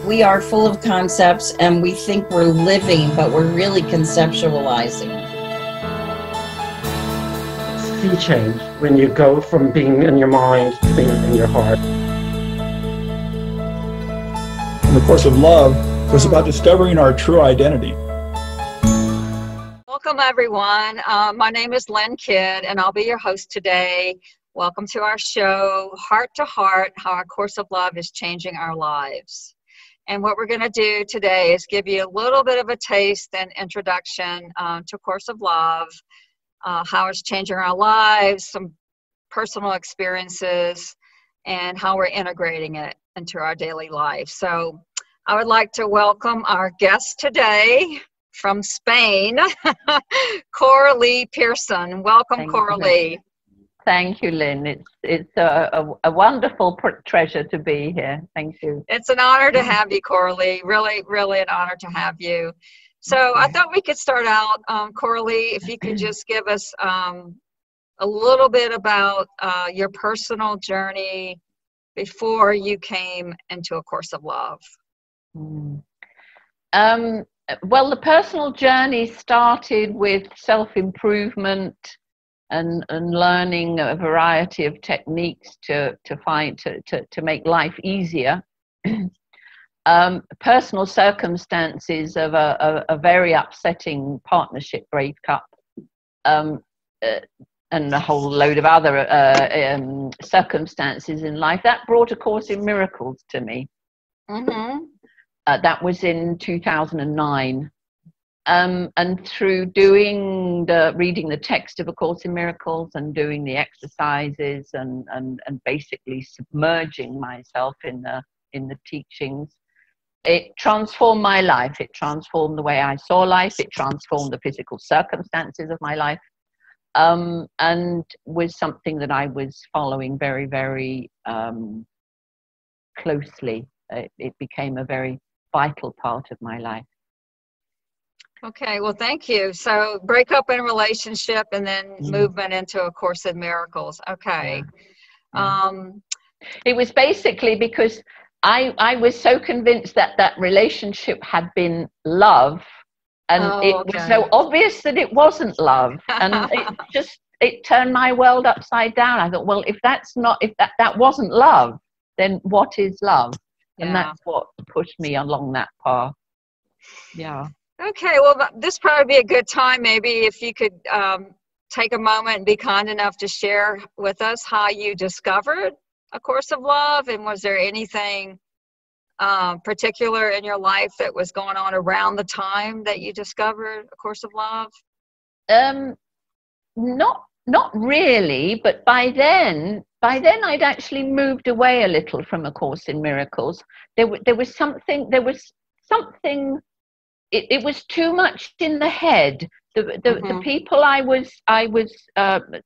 We are full of concepts and we think we're living, but we're really conceptualizing. Sea change when you go from being in your mind to being in your heart. And the Course of Love was about discovering our true identity. Welcome, everyone. My name is Lynn Kidd, and I'll be your host today. Welcome to our show, Heart to Heart, How Our Course of Love is Changing Our Lives. And what we're going to do today is give you a little bit of a taste and introduction to Course of Love, how it's changing our lives, some personal experiences, and how we're integrating it into our daily life. So I would like to welcome our guest today from Spain, Coralie Pearson. Welcome, Coralie. Thank you, Lynn. It's a wonderful treasure to be here. Thank you. It's an honor to have you, Coralie. Really, really an honor to have you. So I thought we could start out, Coralie, if you could just give us a little bit about your personal journey before you came into A Course of Love. Well, the personal journey started with self-improvement and learning a variety of techniques to make life easier. Personal circumstances of a very upsetting partnership breakup, and a whole load of other circumstances in life, that brought A Course in Miracles to me. That was in 2009. And through reading the text of A Course in Miracles and doing the exercises and basically submerging myself in the teachings, it transformed my life. It transformed the way I saw life. It transformed the physical circumstances of my life, and was something that I was following very, very closely. It became a very vital part of my life. Okay, well, thank you. So breakup in a relationship and then movement into A Course in Miracles. Okay. Yeah. It was basically because I was so convinced that that relationship had been love, and was so obvious that it wasn't love. And it turned my world upside down. I thought, well, if that wasn't love, then what is love? And that's what pushed me along that path. Yeah. Okay, well, this probably be a good time, maybe if you could take a moment and be kind enough to share with us how you discovered A Course of Love, and was there anything particular in your life that was going on around the time that you discovered A Course of Love? Not really, but by then I'd actually moved away a little from A Course in Miracles. There was something. It was too much in the head. The people I was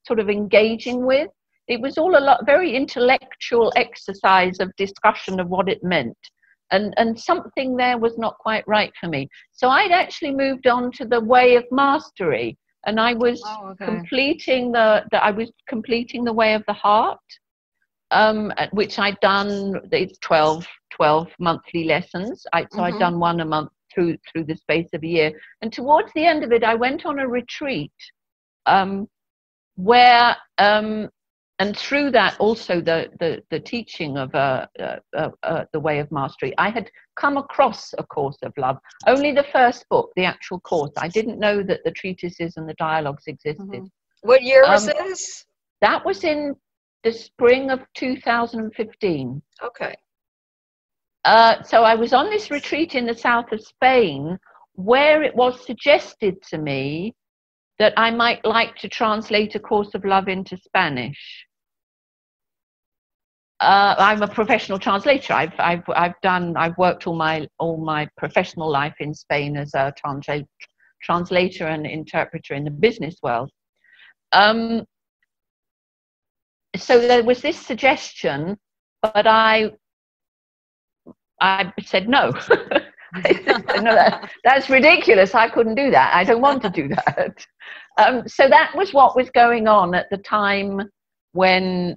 sort of engaging with, it was all a lot very intellectual exercise of discussion of what it meant, and something there was not quite right for me. So I'd actually moved on to the Way of Mastery, and I was completing the Way of the Heart, which I'd done. It's 12 monthly lessons. So I'd done one a month through the space of a year, and towards the end of it I went on a retreat where and through that also the teaching of the Way of Mastery, I had come across A Course of Love, only the first book, the actual course. I didn't know that the treatises and the dialogues existed. What year was this? That was in the spring of 2015. Okay. So I was on this retreat in the south of Spain, where it was suggested to me that I might like to translate A Course of Love into Spanish. I'm a professional translator. I've worked all my professional life in Spain as a translator and interpreter in the business world. So there was this suggestion, but I said no. No, that's ridiculous. I couldn't do that. I don't want to do that. So that was what was going on at the time when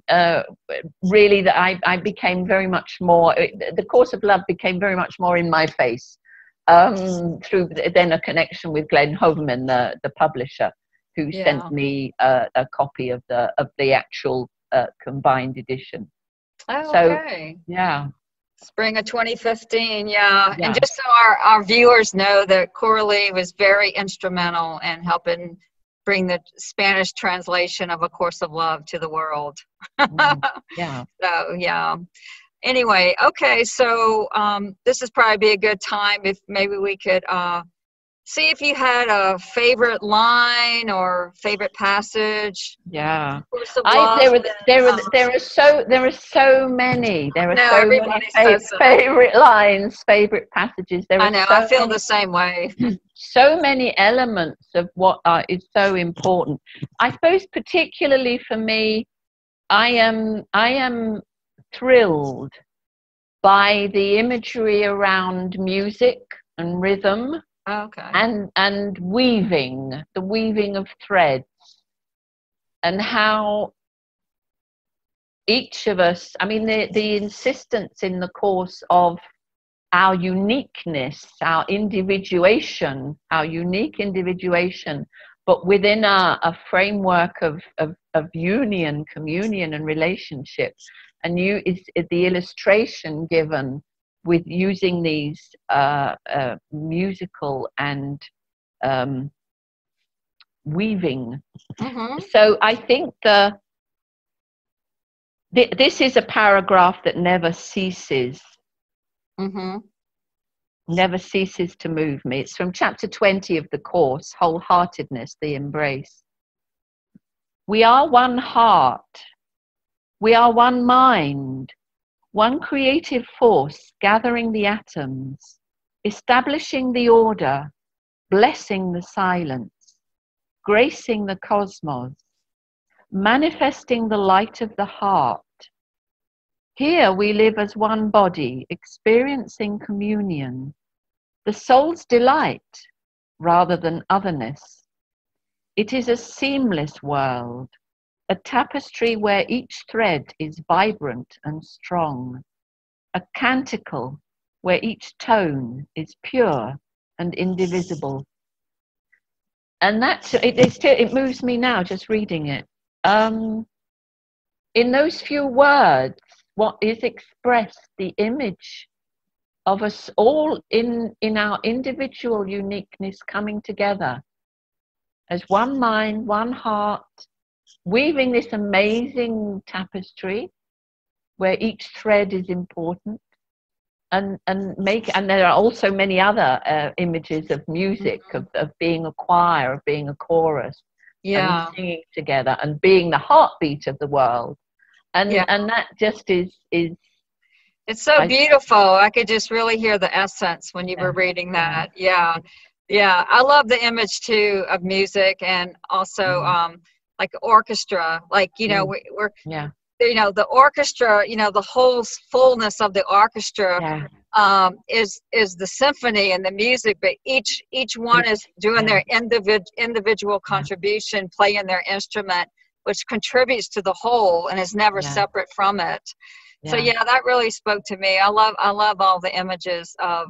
really that I became very much more, the Course of Love became very much more in my face, through then a connection with Glenn Hoverman, the publisher, who sent me a copy of the actual combined edition. Oh, so okay. yeah, spring of 2015. Yeah. And just so our viewers know, that Coralie was very instrumental in helping bring the Spanish translation of A Course of Love to the world. Yeah. So yeah. Anyway, okay, so this is probably be a good time if maybe we could see if you had a favorite line or favorite passage. Yeah, Course of Love, there are so many. There are so many so. favorite lines, favorite passages. There I are know. so I feel many, the same way. so many elements of what is so important. I suppose, particularly for me, I am thrilled by the imagery around music and rhythm. Okay. And weaving, the weaving of threads, and how each of us, I mean, the insistence in the Course of our uniqueness, our individuation, our unique individuation, but within a framework of union, communion, and relationship. And is the illustration given with using these musical and weaving. So I think this is a paragraph that never ceases. Never ceases to move me. It's from chapter 20 of the Course, Wholeheartedness, the Embrace. We are one heart. We are one mind. One creative force gathering the atoms, establishing the order, blessing the silence, gracing the cosmos, manifesting the light of the heart. Here we live as one body, experiencing communion, the soul's delight rather than otherness. It is a seamless world, a tapestry where each thread is vibrant and strong, a canticle where each tone is pure and indivisible. And it moves me now just reading it. In those few words, what is expressed, the image of us all in our individual uniqueness coming together as one mind, one heart, weaving this amazing tapestry where each thread is important, and there are also many other images of music, of being a choir, of being a chorus, and singing together and being the heartbeat of the world, and that just is it's so beautiful. I could just really hear the essence when you were reading that. Yeah, I love the image too of music, and also like orchestra, like, you know, we're you know, the orchestra, you know, the whole fullness of the orchestra is the symphony and the music, but each one is doing their individual contribution, playing their instrument, which contributes to the whole and is never separate from it. So that really spoke to me. I love all the images of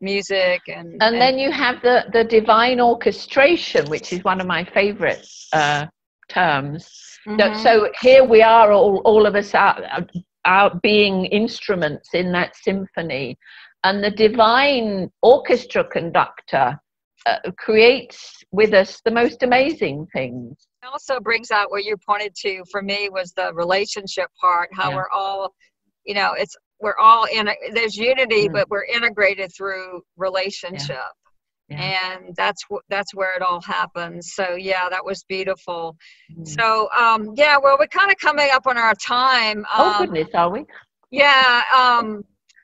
music, and then you have the divine orchestration, which is one of my favorite terms. So here we are, all of us are being instruments in that symphony, and the divine orchestra conductor creates with us the most amazing things. It also brings out what you pointed to for me was the relationship part, how we're all, you know, we're all there's unity, but we're integrated through relationship. And that's where it all happens. So that was beautiful. So well, we're kind of coming up on our time. Oh goodness, are we?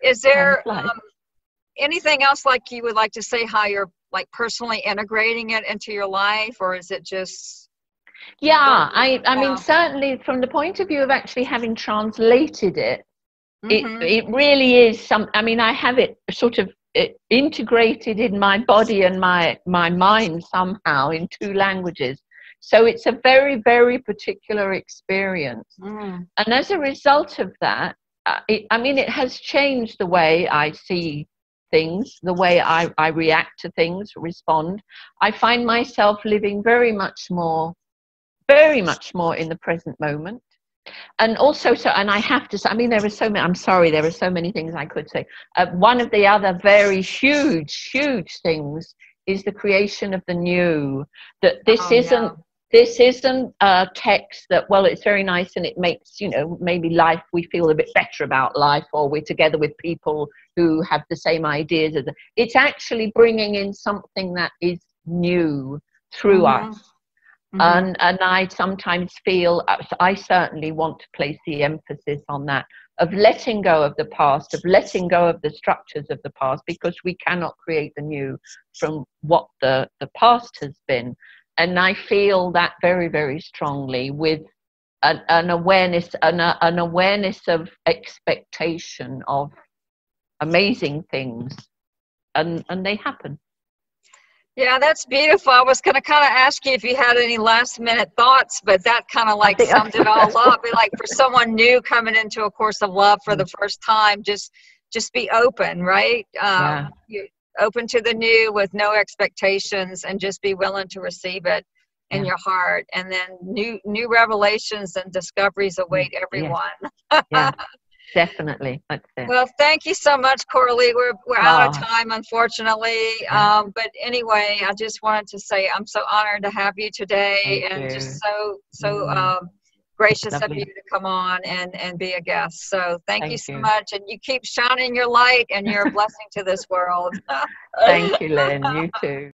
Is there anything else like you would like to say, how you're like personally integrating it into your life, or is it just I mean, certainly from the point of view of actually having translated it, it really is I mean, I have it sort of integrated in my body and my mind somehow in 2 languages. So it's a very, very particular experience. Mm. And as a result of that, it has changed the way I see things, the way I react to things, respond. I find myself living very much more in the present moment. And also, and I have to say, there are so many, I'm sorry, there are so many things I could say. One of the other very huge things is the creation of the new, that this isn't a text that, well, it's very nice and it makes, maybe life, we feel a bit better about life, or we're together with people who have the same ideas. It's actually bringing in something that is new through us. And I sometimes feel, I certainly want to place the emphasis on that, of letting go of the past, of letting go of the structures of the past, because we cannot create the new from what the past has been. And I feel that very, very strongly, with an awareness of expectation of amazing things, and they happen. Yeah, that's beautiful. I was going to kind of ask you if you had any last minute thoughts, but that kind of like summed it all up. Like, for someone new coming into A Course of Love for the first time, just be open, right? Open to the new with no expectations, and just be willing to receive it in your heart. And then new revelations and discoveries await everyone. Yeah. Definitely. That's it. Well, thank you so much, Coralie. We're out of time, unfortunately. But anyway, I just wanted to say I'm so honored to have you today, just so gracious of you to come on and be a guest. So thank you so much, and you keep shining your light, and you're a blessing to this world. Thank you, Lynn. You too.